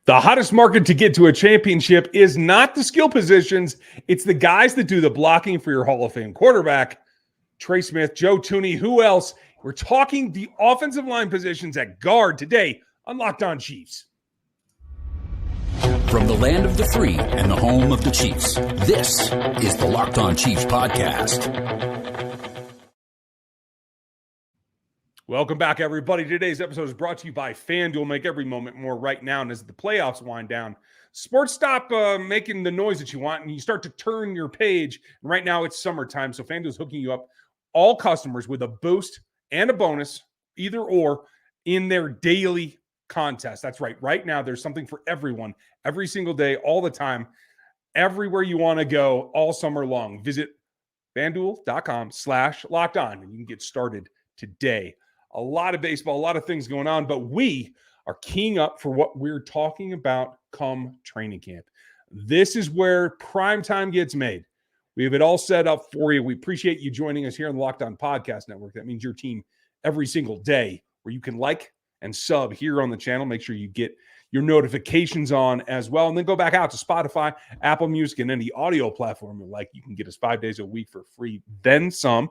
The hottest market to get to a championship is not the skill positions. It's the guys that do the blocking for your Hall of Fame quarterback. Trey Smith, Joe Thuney, who else? We're talking the offensive line positions at guard today on Locked On Chiefs. From the land of the free and the home of the Chiefs, this is the Locked On Chiefs podcast. Welcome back, everybody. Today's episode is brought to you by FanDuel. Make every moment more right now. And as the playoffs wind down, sports stop making the noise that you want, and you start to turn your page. And right now, it's summertime, so FanDuel's hooking you up, all customers, with a boost and a bonus, either or, in their daily contest. That's right. Right now, there's something for everyone, every single day, all the time, everywhere you want to go, all summer long. Visit FanDuel.com/LockedOn, and you can get started today. A lot of baseball, a lot of things going on, but we are keying up for what we're talking about come training camp. This is where prime time gets made. We have it all set up for you. We appreciate you joining us here on the Locked On Podcast Network. That means your team every single day, where you can like and sub here on the channel. Make sure you get your notifications on as well. And then go back out to Spotify, Apple Music, and any audio platform you like. You can get us 5 days a week for free, then some.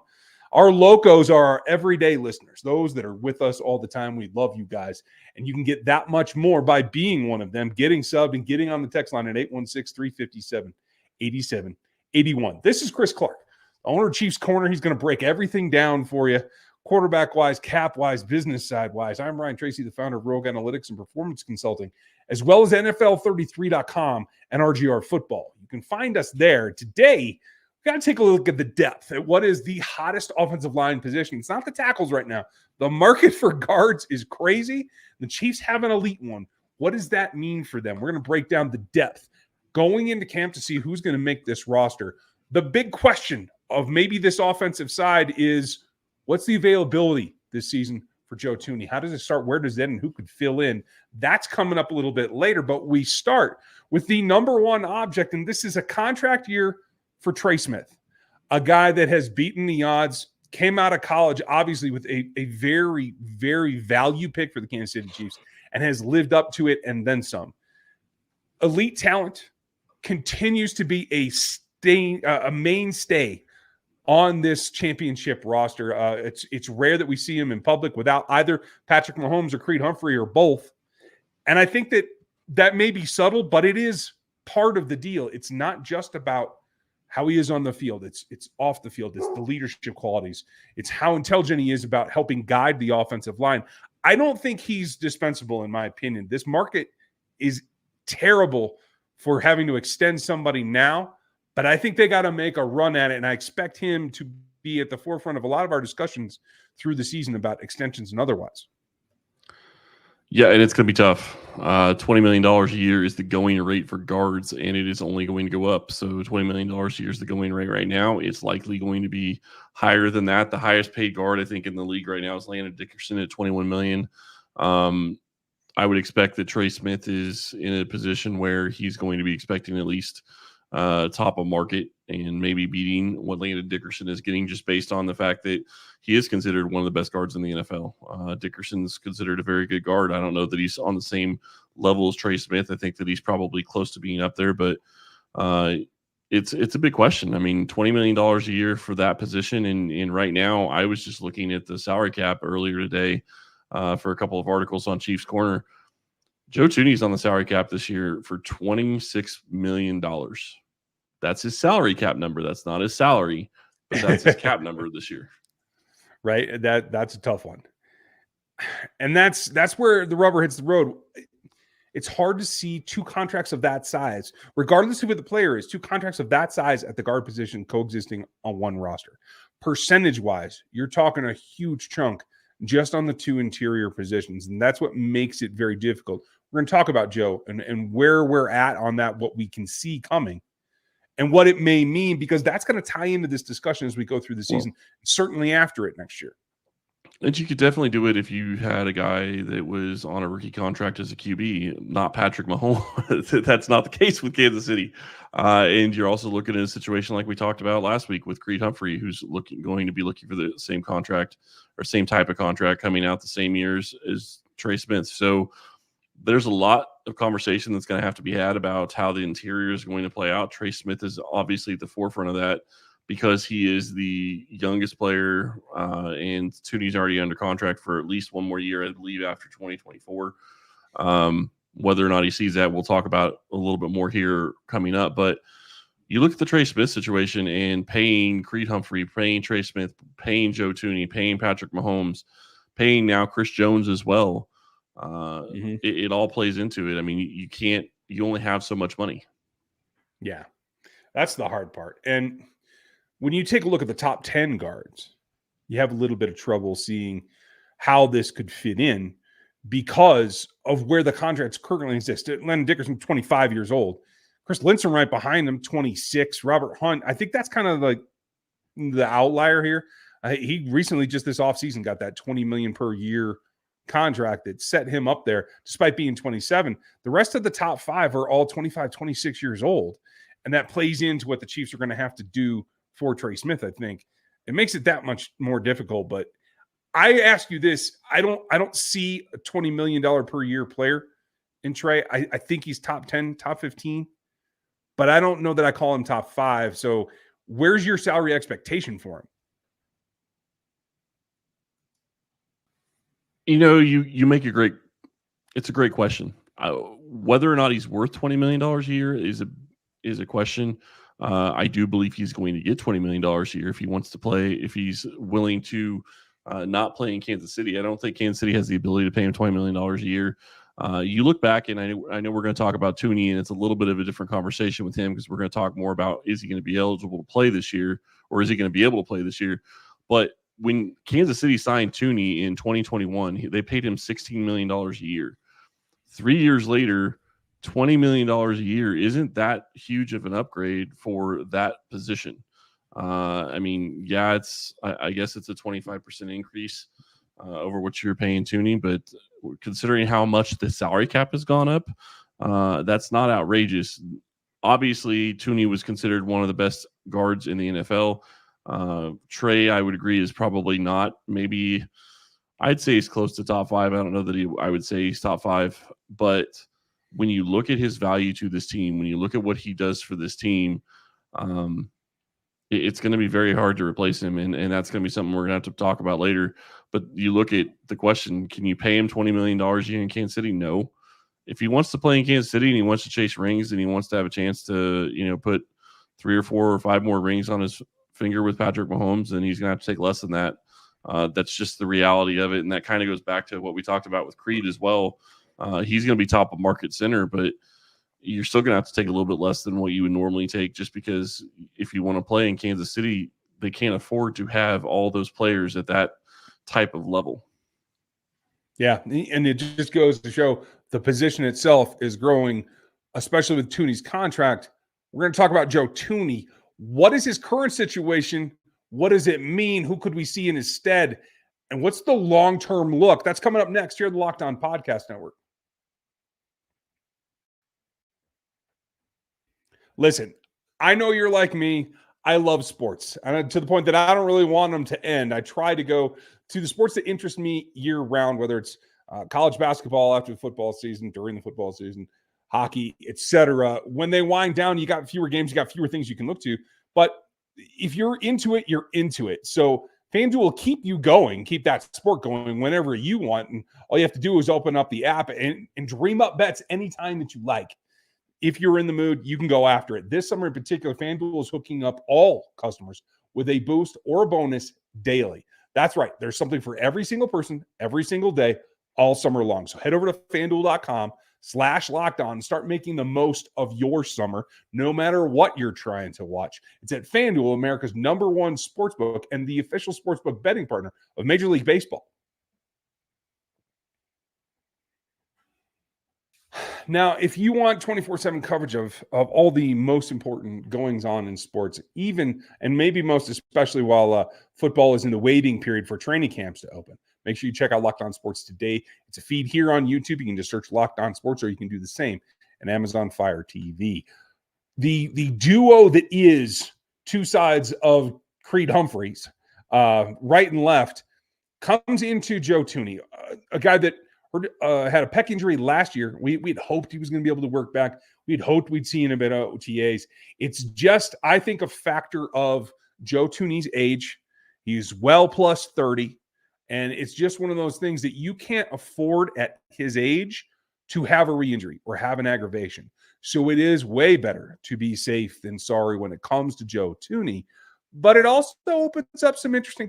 Our locos are our everyday listeners, those that are with us all the time. We love you guys. And you can get that much more by being one of them, getting subbed and getting on the text line at 816-357-8781. This is Chris Clark, owner of Chiefs Corner. He's going to break everything down for you, quarterback-wise, cap-wise, business side-wise. I'm Ryan Tracy, the founder of Rogue Analytics and Performance Consulting, as well as NFL33.com and RGR Football. You can find us there. Today, got to take a look at the depth at what is the hottest offensive line position. It's not the tackles right now. The market for guards is crazy. The Chiefs have an elite one. What does that mean for them? We're going to break down the depth going into camp to see who's going to make this roster. The big question of maybe this offensive side is, what's the availability this season for Joe Thuney? How does it start? Where does it end? And who could fill in? That's coming up a little bit later, but we start with the number one object, and this is a contract year for Trey Smith, a guy that has beaten the odds, came out of college, obviously, with a very, very value pick for the Kansas City Chiefs, and has lived up to it and then some. Elite talent, continues to be a mainstay on this championship roster. It's rare that we see him in public without either Patrick Mahomes or Creed Humphrey or both. And I think that may be subtle, but it is part of the deal. It's not just about how he is on the field. It's off the field. It's the leadership qualities. It's how intelligent he is about helping guide the offensive line. I don't think he's dispensable, in my opinion. This market is terrible for having to extend somebody now, but I think they got to make a run at it, and I expect him to be at the forefront of a lot of our discussions through the season about extensions and otherwise. Yeah, and it's going to be tough. $20 million a year is the going rate for guards, and it is only going to go up. So $20 million a year is the going rate right now. It's likely going to be higher than that. The highest paid guard, I think, in the league right now is Landon Dickerson at $21 million. I would expect that Trey Smith is in a position where he's going to be expecting at least top of market and maybe beating what Landon Dickerson is getting, just based on the fact that he is considered one of the best guards in the NFL. Dickerson's considered a very good guard. I don't know that he's on the same level as Trey Smith. I think that he's probably close to being up there, but it's a big question. I mean, $20 million a year for that position. And right now, I was just looking at the salary cap earlier today for a couple of articles on Chiefs Corner. Joe Thuney's on the salary cap this year for $26 million. That's his salary cap number. That's not his salary, but that's his cap number this year. Right? That's a tough one. And that's where the rubber hits the road. It's hard to see two contracts of that size, regardless of who the player is, two contracts of that size at the guard position coexisting on one roster. Percentage-wise, you're talking a huge chunk just on the two interior positions, and that's what makes it very difficult. We're going to talk about Joe and where we're at on that, what we can see coming, and what it may mean, because that's going to tie into this discussion as we go through the season, certainly after it next year. And you could definitely do it if you had a guy that was on a rookie contract as a QB, not Patrick Mahomes. That's not the case with Kansas City. And you're also looking at a situation like we talked about last week with Creed Humphrey, who's going to be looking for the same contract or same type of contract coming out the same years as Trey Smith. So There's a lot of conversation that's going to have to be had about how the interior is going to play out. Trey Smith is obviously at the forefront of that because he is the youngest player, and Thuney's already under contract for at least one more year, I believe, after 2024. Whether or not he sees that, we'll talk about a little bit more here coming up. But you look at the Trey Smith situation and paying Creed Humphrey, paying Trey Smith, paying Joe Thuney, paying Patrick Mahomes, paying now Chris Jones as well. It all plays into it. I mean, you only have so much money. Yeah, that's the hard part. And when you take a look at the top 10 guards, you have a little bit of trouble seeing how this could fit in because of where the contracts currently exist. Landon Dickerson, 25 years old. Chris Lindstrom right behind him, 26. Robert Hunt, I think that's kind of like the outlier here. He recently, just this offseason, got that $20 million per year contract that set him up there despite being 27. The rest of the top five are all 25, 26 years old. And that plays into what the Chiefs are going to have to do for Trey Smith, I think. It makes it that much more difficult. But I ask you this, I don't see a $20 million per year player in Trey. I think he's top 10, top 15. But I don't know that I call him top 5. So where's your salary expectation for him? You know, you make it's a great question. Whether or not he's worth $20 million a year is a question. I do believe he's going to get $20 million a year if he wants to play, if he's willing to not play in Kansas City. I don't think Kansas City has the ability to pay him $20 million a year. You look back, and I know we're going to talk about Thuney, and it's a little bit of a different conversation with him because we're going to talk more about, is he going to be eligible to play this year, or is he going to be able to play this year? But when Kansas City signed Thuney in 2021, they paid him $16 million a year. 3 years later, $20 million a year isn't that huge of an upgrade for that position. I mean, yeah, I guess it's a 25% increase over what you're paying Thuney, but considering how much the salary cap has gone up, that's not outrageous. Obviously, Thuney was considered one of the best guards in the NFL. Trey, I would agree, is probably not. Maybe I'd say he's close to top 5. I don't know that I would say he's top 5, but when you look at his value to this team, when you look at what he does for this team, it's going to be very hard to replace him, and that's going to be something we're going to have to talk about later. But you look at the question, can you pay him $20 million a year in Kansas City? No. If he wants to play in Kansas City and he wants to chase rings and he wants to have a chance to, put 3 or 4 or 5 more rings on his finger with Patrick Mahomes, then he's going to have to take less than that. That's just the reality of it, and that kind of goes back to what we talked about with Creed as well. He's going to be top of market center, but you're still going to have to take a little bit less than what you would normally take, just because if you want to play in Kansas City, they can't afford to have all those players at that type of level. Yeah, and it just goes to show the position itself is growing, especially with Thuney's contract. We're going to talk about Joe Thuney. What is his current situation? What does it mean? Who could we see in his stead? And what's the long-term look? That's coming up next here at the Locked On Podcast Network. Listen, I know you're like me. I love sports, and to the point that I don't really want them to end. I try to go to the sports that interest me year-round, whether it's college basketball after the football season, during the football season, hockey, etc. When they wind down, you got fewer games, you got fewer things you can look to. But if you're into it, you're into it. So FanDuel will keep you going, keep that sport going whenever you want. And all you have to do is open up the app and dream up bets anytime that you like. If you're in the mood, you can go after it. This summer in particular, FanDuel is hooking up all customers with a boost or a bonus daily. That's right. There's something for every single person, every single day, all summer long. So head over to FanDuel.com/lockedon and start making the most of your summer, no matter what you're trying to watch. It's at FanDuel, America's #1 sportsbook and the official sportsbook betting partner of Major League Baseball. Now, if you want 24/7 coverage of all the most important goings-on in sports, even and maybe most especially while football is in the waiting period for training camps to open, make sure you check out Locked On Sports Today. It's a feed here on YouTube. You can just search Locked On Sports, or you can do the same in Amazon Fire TV. The duo that is two sides of Creed Humphreys, right and left, comes into Joe Thuney, a guy that had a pec injury last year. We'd hoped he was going to be able to work back. We'd hoped we'd see him a bit of OTAs. It's just, I think, a factor of Joe Thuney's age. He's well plus 30. And it's just one of those things that you can't afford at his age to have a re-injury or have an aggravation. So it is way better to be safe than sorry when it comes to Joe Thuney. But it also opens up some interesting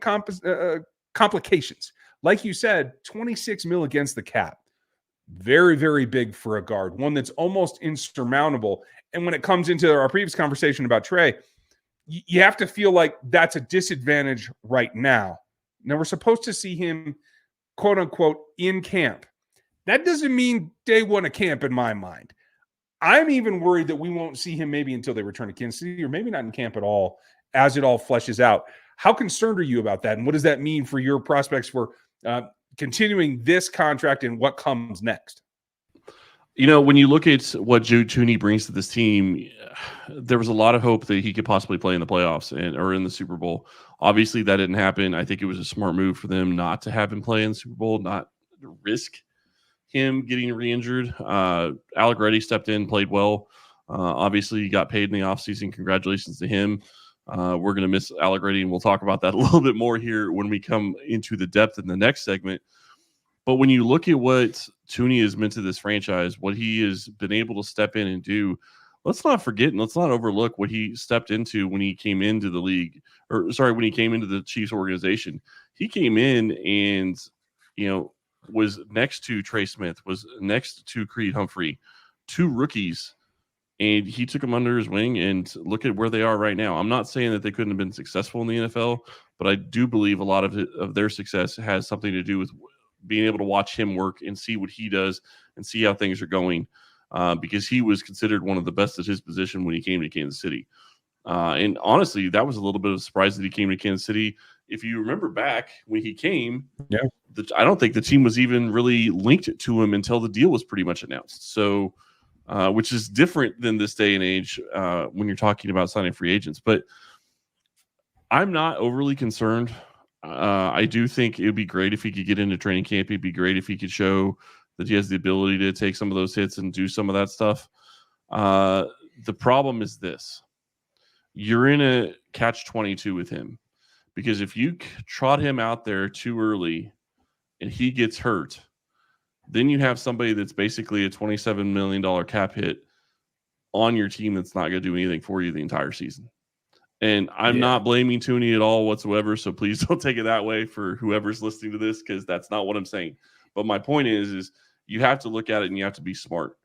complications. Like you said, 26 mil against the cap. Very, very big for a guard. One that's almost insurmountable. And when it comes into our previous conversation about Trey, you have to feel like that's a disadvantage right now. Now, we're supposed to see him, quote unquote, in camp. That doesn't mean day one of camp in my mind. I'm even worried that we won't see him maybe until they return to Kansas City, or maybe not in camp at all as it all fleshes out. How concerned are you about that? And what does that mean for your prospects for continuing this contract and what comes next? You know, when you look at what Joe Thuney brings to this team, there was a lot of hope that he could possibly play in the playoffs or in the Super Bowl. Obviously, that didn't happen. I think it was a smart move for them not to have him play in the Super Bowl, not risk him getting re-injured. Allegretti stepped in, played well. Obviously, he got paid in the offseason. Congratulations to him. We're going to miss Allegretti, and we'll talk about that a little bit more here when we come into the depth in the next segment. But when you look at what Thuney has meant to this franchise, what he has been able to step in and do, let's not forget and let's not overlook what he stepped into when he came into the league, when he came into the Chiefs organization. He came in and, was next to Trey Smith, was next to Creed Humphrey, two rookies, and he took them under his wing, and look at where they are right now. I'm not saying that they couldn't have been successful in the NFL, but I do believe a lot of their success has something to do with being able to watch him work and see what he does and see how things are going, because he was considered one of the best at his position when he came to Kansas City. And honestly, that was a little bit of a surprise that he came to Kansas City. If you remember back when he came, I don't think the team was even really linked to him until the deal was pretty much announced. So, which is different than this day and age when you're talking about signing free agents. But I'm not overly concerned. I do think it would be great if he could get into training camp. It'd be great if he could show that he has the ability to take some of those hits and do some of that stuff. The problem is this. You're in a catch-22 with him, because if you trot him out there too early and he gets hurt, then you have somebody that's basically a $27 million cap hit on your team that's not going to do anything for you the entire season. And I'm not blaming Thuney at all whatsoever, so please don't take it that way for whoever's listening to this, because that's not what I'm saying. But my point is you have to look at it and you have to be smart.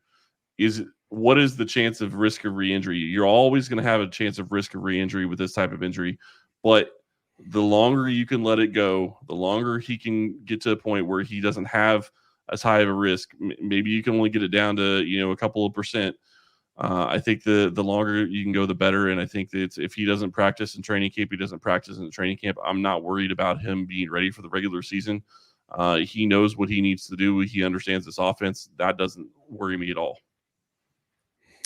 What is the chance of risk of re-injury? You're always going to have a chance of risk of re-injury with this type of injury, but the longer you can let it go, the longer he can get to a point where he doesn't have as high of a risk. Maybe you can only get it down to, a couple of percent. I think the longer you can go, the better. And I think that if he doesn't practice in training camp, he doesn't practice in the training camp. I'm not worried about him being ready for the regular season. He knows what he needs to do. He understands this offense. That doesn't worry me at all.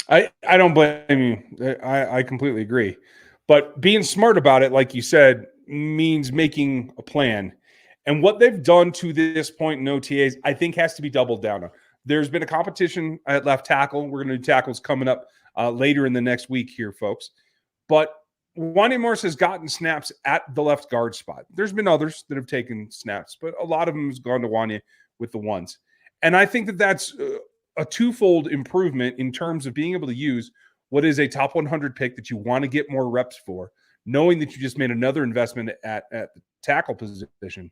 I don't blame you. I completely agree. But being smart about it, like you said, means making a plan. And what they've done to this point in OTAs, I think, has to be doubled down on. There's been a competition at left tackle. We're going to do tackles coming up later in the next week here, folks. But Wanya Morris has gotten snaps at the left guard spot. There's been others that have taken snaps, but a lot of them has gone to Wanya with the ones. And I think that that's a twofold improvement in terms of being able to use what is a top 100 pick that you want to get more reps for, knowing that you just made another investment at the tackle position.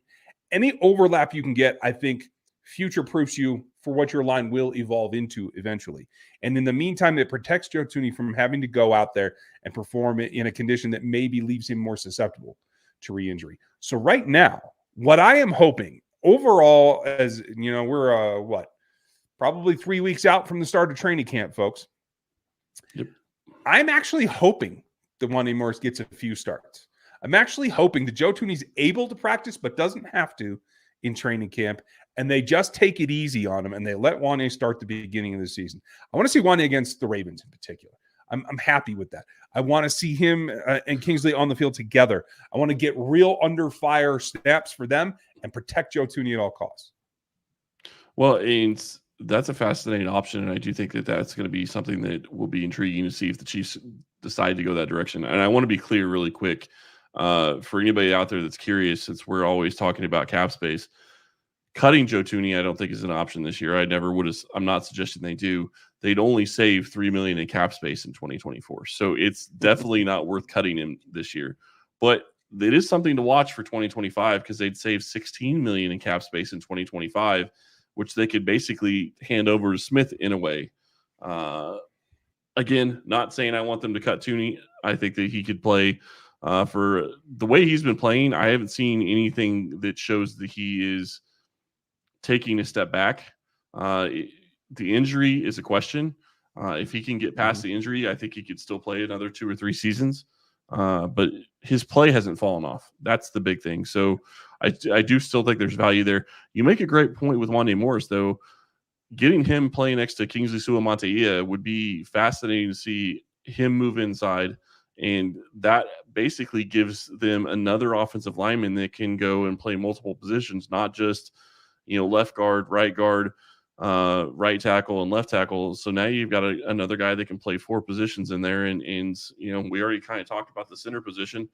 Any overlap you can get, I think, future-proofs you for what your line will evolve into eventually. And in the meantime, it protects Joe Thuney from having to go out there and perform in a condition that maybe leaves him more susceptible to re-injury. So right now, what I am hoping overall, as we're probably 3 weeks out from the start of training camp, folks. Yep. I'm actually hoping that Wanya Morris gets a few starts. I'm actually hoping that Joe Thuney's able to practice but doesn't have to in training camp, and they just take it easy on him and they let Wanya start the beginning of the season. I want to see Wanya against the Ravens in particular. I'm happy with that. I want to see him and Kingsley on the field together. I want to get real under fire snaps for them and protect Joe Thuney at all costs. Well, and that's a fascinating option, and I do think that that's going to be something that will be intriguing to see if the Chiefs decide to go that direction. And I want to be clear really quick for anybody out there that's curious, since we're always talking about cap space, cutting Joe Thuney I don't think is an option this year. I never would have. I'm not suggesting they do. They'd only save $3 million in cap space in 2024, so it's definitely not worth cutting him this year. But it is something to watch for 2025 because they'd save $16 million in cap space in 2025, which they could basically hand over to Smith in a way. Again, not saying I want them to cut Thuney. I think that he could play for the way he's been playing. I haven't seen anything that shows that he is taking a step back. The injury is a question. If he can get past the injury, I think he could still play another 2 or 3 seasons. But his play hasn't fallen off. That's the big thing. So I do still think there's value there. You make a great point with Wanya Morris, though. Getting him playing next to Kingsley Suamataia would be fascinating to see him move inside. And that basically gives them another offensive lineman that can go and play multiple positions, not just, left guard, right right tackle, and left tackle. So now you've got another guy that can play 4 positions in there. And we already kind of talked about the center position,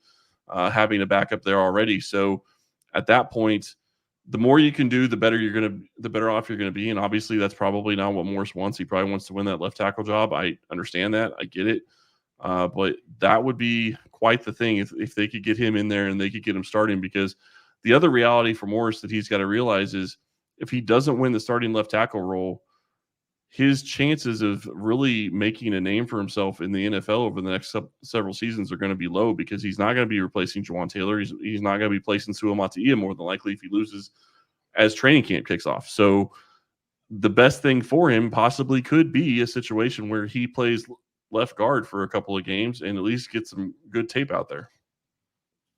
having a backup there already. So at that point, the more you can do, the better off you're going to be. And obviously that's probably not what Morris wants. He probably wants to win that left tackle job. I understand that. I get it. But that would be quite the thing if they could get him in there and they could get him starting, because the other reality for Morris that he's got to realize is if he doesn't win the starting left tackle role, his chances of really making a name for himself in the NFL over the next several seasons are going to be low, because he's not going to be replacing Juwan Taylor. He's not going to be placing Suamataia more than likely if he loses as training camp kicks off. So the best thing for him possibly could be a situation where he plays left guard for a couple of games and at least get some good tape out there.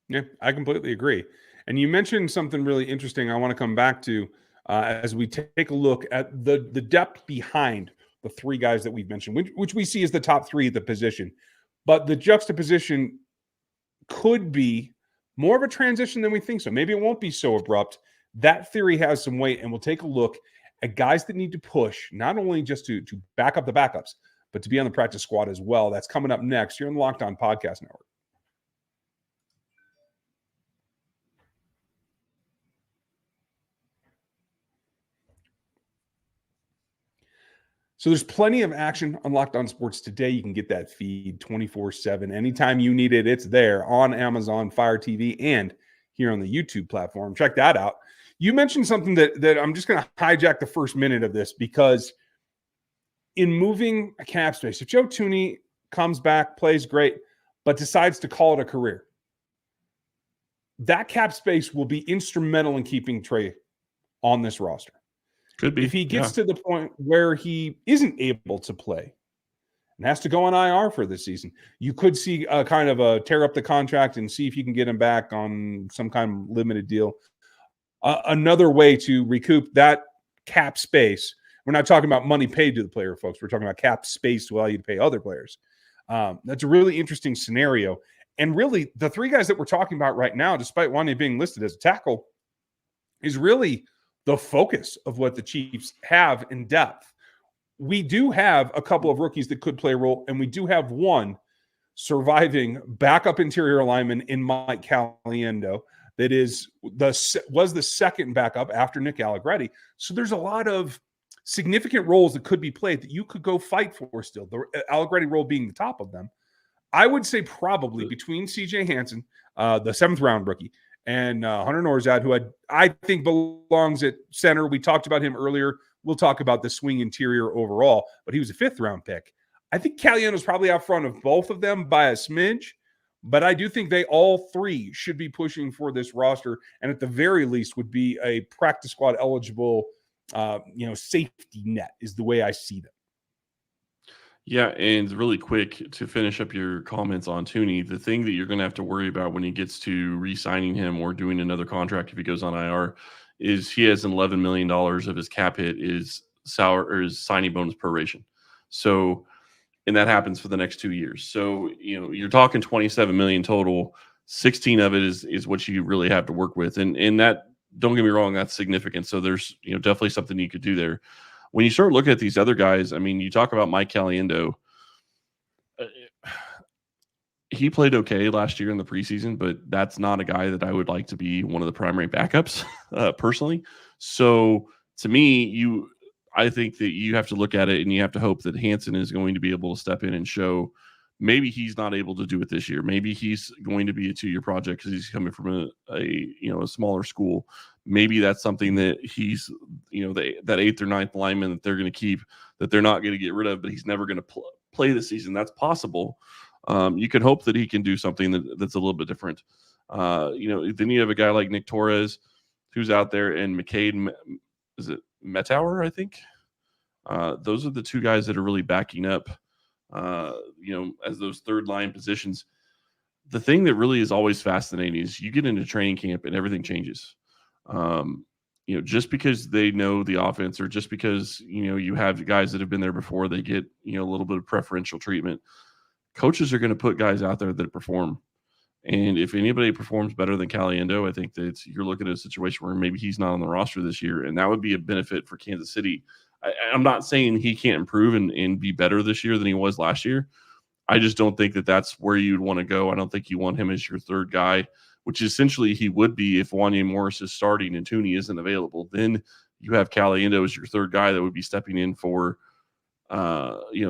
Yeah, I completely agree. And you mentioned something really interesting I want to come back to as we take a look at the depth behind the 3 guys that we've mentioned, which we see as the top 3 at the position. But the juxtaposition could be more of a transition than we think so. Maybe it won't be so abrupt. That theory has some weight, and we'll take a look at guys that need to push, not only just to back up the backups, but to be on the practice squad as well. That's coming up next here on the Locked On Podcast Network. So there's plenty of action on Locked On Sports today. You can get that feed 24/7. Anytime you need it, it's there on Amazon, Fire TV, and here on the YouTube platform. Check that out. You mentioned something that I'm just going to hijack the first minute of this, because in moving a cap space, if Joe Thuney comes back, plays great, but decides to call it a career, that cap space will be instrumental in keeping Trey on this roster. Could be. If he gets to the point where he isn't able to play and has to go on IR for this season, you could see a kind of a tear up the contract and see if you can get him back on some kind of limited deal. Another way to recoup that cap space. We're not talking about money paid to the player, folks. We're talking about cap space to allow you to pay other players. That's a really interesting scenario. And really, the 3 guys that we're talking about right now, despite Wanya being listed as a tackle, is really the focus of what the Chiefs have in depth. We do have a couple of rookies that could play a role, and we do have one surviving backup interior lineman in Mike Caliendo that was the second backup after Nick Allegretti. So there's a lot of significant roles that could be played that you could go fight for still, the Allegretti role being the top of them. I would say probably between CJ Hansen, the 7th round rookie, and Hunter Norzad, who I think belongs at center. We talked about him earlier. We'll talk about the swing interior overall, but he was a 5th round pick. I think Caliendo's probably out front of both of them by a smidge, but I do think they all 3 should be pushing for this roster, and at the very least would be a practice squad eligible safety net is the way I see them. Yeah, and really quick to finish up your comments on Thuney, the thing that you're going to have to worry about when he gets to re-signing him or doing another contract if he goes on IR is he has $11 million of his cap hit is his signing bonus proration. So, and that happens for the next 2 years. So, you're talking $27 million total. 16 of it is what you really have to work with, and that don't get me wrong, that's significant. So there's, definitely something you could do there. When you start looking at these other guys, I mean, you talk about Mike Caliendo. He played okay last year in the preseason, but that's not a guy that I would like to be one of the primary backups personally. So to me, I think that you have to look at it and you have to hope that Hansen is going to be able to step in and show. Maybe he's not able to do it this year. Maybe he's going to be a 2-year project because he's coming from a smaller school. Maybe that's something that he's, that 8th or 9th lineman that they're going to keep, that they're not going to get rid of, but he's never going to play the season. That's possible. You can hope that he can do something that's a little bit different. Then you have a guy like Nick Torres who's out there, and McCade, is it Metauer, I think? Those are the two guys that are really backing up, as those third line positions. The thing that really is always fascinating is you get into training camp and everything changes. Just because they know the offense, or just because, you have guys that have been there before, they get, a little bit of preferential treatment. Coaches are going to put guys out there that perform. And if anybody performs better than Caliendo, I think that you're looking at a situation where maybe he's not on the roster this year, and that would be a benefit for Kansas City. I'm not saying he can't improve and be better this year than he was last year. I just don't think that that's where you'd want to go. I don't think you want him as your third guy, which essentially he would be if Wanya Morris is starting and Thuney isn't available. Then you have Caliendo as your third guy that would be stepping in for,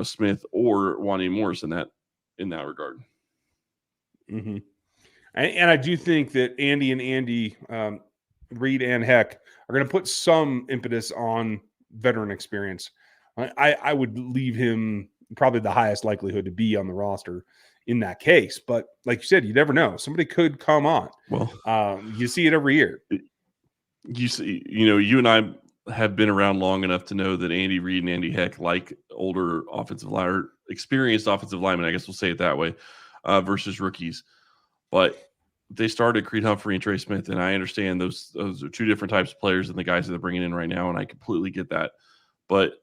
Smith or Wanya Morris in that regard. Mm-hmm. And I do think that Andy, Reed and Heck are going to put some impetus on veteran experience. I would leave him probably the highest likelihood to be on the roster in that case. But like you said, you never know. Somebody could come on. Well, you see it every year. You see, you and I have been around long enough to know that Andy Reid and Andy Heck like older experienced offensive linemen, I guess we'll say it that way, versus rookies. But they started Creed Humphrey and Trey Smith, and I understand those are two different types of players than the guys that they're bringing in right now, and I completely get that. But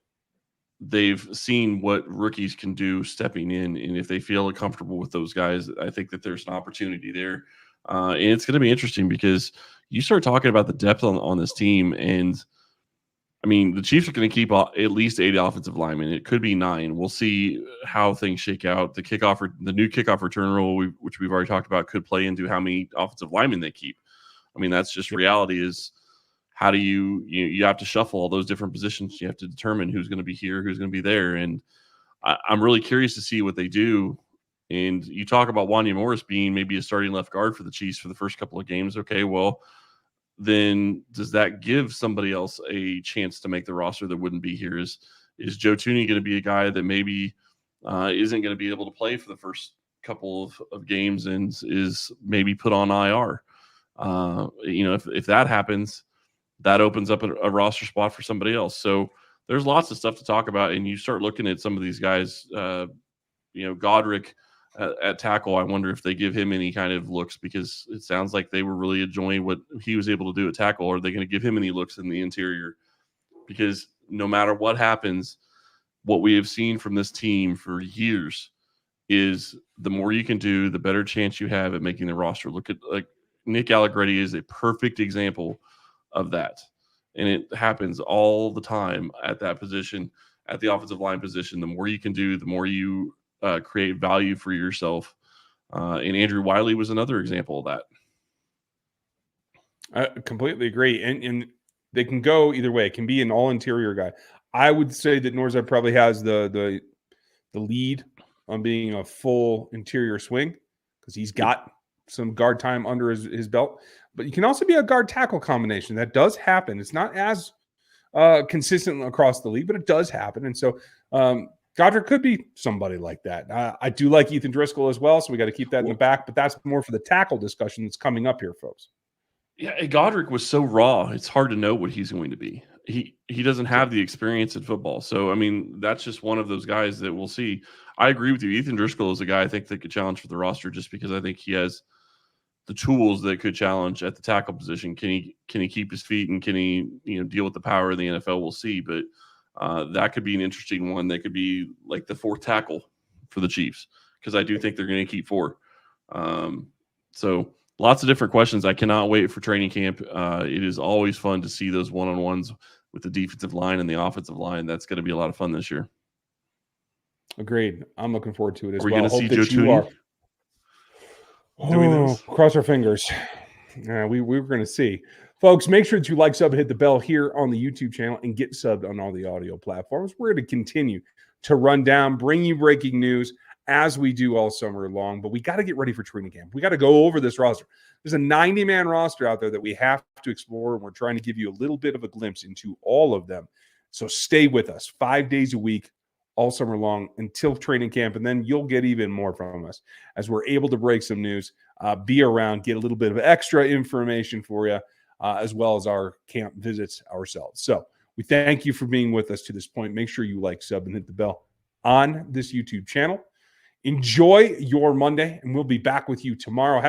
they've seen what rookies can do stepping in, and if they feel comfortable with those guys, I think that there's an opportunity there. And it's going to be interesting because you start talking about the depth on this team, and I mean, the Chiefs are going to keep at least 8 offensive linemen. It could be 9. We'll see how things shake out. The new kickoff return rule, which we've already talked about, could play into how many offensive linemen they keep. I mean, that's just reality. Is how do you have to shuffle all those different positions. You have to determine who's going to be here, who's going to be there, and I'm really curious to see what they do. And you talk about Wanya Morris being maybe a starting left guard for the Chiefs for the first couple of games. Okay, well, then does that give somebody else a chance to make the roster that wouldn't be here? Is Joe Thuney going to be a guy that maybe isn't going to be able to play for the first couple of games and is maybe put on IR? If that happens, that opens up a roster spot for somebody else. So there's lots of stuff to talk about, and you start looking at some of these guys, Godric at tackle. I wonder if they give him any kind of looks, because it sounds like they were really enjoying what he was able to do at tackle. Are they going to give him any looks in the interior? Because no matter what happens, what we have seen from this team for years is the more you can do, the better chance you have at making the roster. Look at Nick Allegretti is a perfect example of that. And it happens all the time at that position, at the offensive line position. The more you can do, the more you create value for yourself. And Andrew Wiley was another example of that. I completely agree. And they can go either way. It can be an all interior guy. I would say that Norzad probably has the lead on being a full interior swing, because he's got some guard time under his belt. But you can also be a guard tackle combination. That does happen. It's not as consistent across the league, but it does happen. And so Godric could be somebody like that. I do like Ethan Driscoll as well, so we got to keep that in the back. But that's more for the tackle discussion that's coming up here, folks. Yeah, Godric was so raw. It's hard to know what he's going to be. He doesn't have the experience in football. So, I mean, that's just one of those guys that we'll see. I agree with you. Ethan Driscoll is a guy I think that could challenge for the roster, just because I think he has the tools that could challenge at the tackle position. Can he keep his feet, and can he deal with the power of the NFL? We'll see. But that could be an interesting one. That could be like the 4th tackle for the Chiefs, because I do think they're going to keep 4. So lots of different questions. I cannot wait for training camp. It is always fun to see those one-on-ones with the defensive line and the offensive line. That's going to be a lot of fun this year. Agreed. I'm looking forward to it as Are we well. going to see Hope Joe that you are doing this? Cross our fingers. We were going to see. Folks, make sure that you like, sub, and hit the bell here on the YouTube channel and get subbed on all the audio platforms. We're going to continue to run down, bring you breaking news as we do all summer long, but we got to get ready for training camp. We got to go over this roster. There's a 90-man roster out there that we have to explore, and we're trying to give you a little bit of a glimpse into all of them. So stay with us 5 days a week, all summer long until training camp, and then you'll get even more from us as we're able to break some news, be around, get a little bit of extra information for you, as well as our camp visits ourselves. So we thank you for being with us to this point. Make sure you like, sub, and hit the bell on this YouTube channel. Enjoy your Monday, and we'll be back with you tomorrow.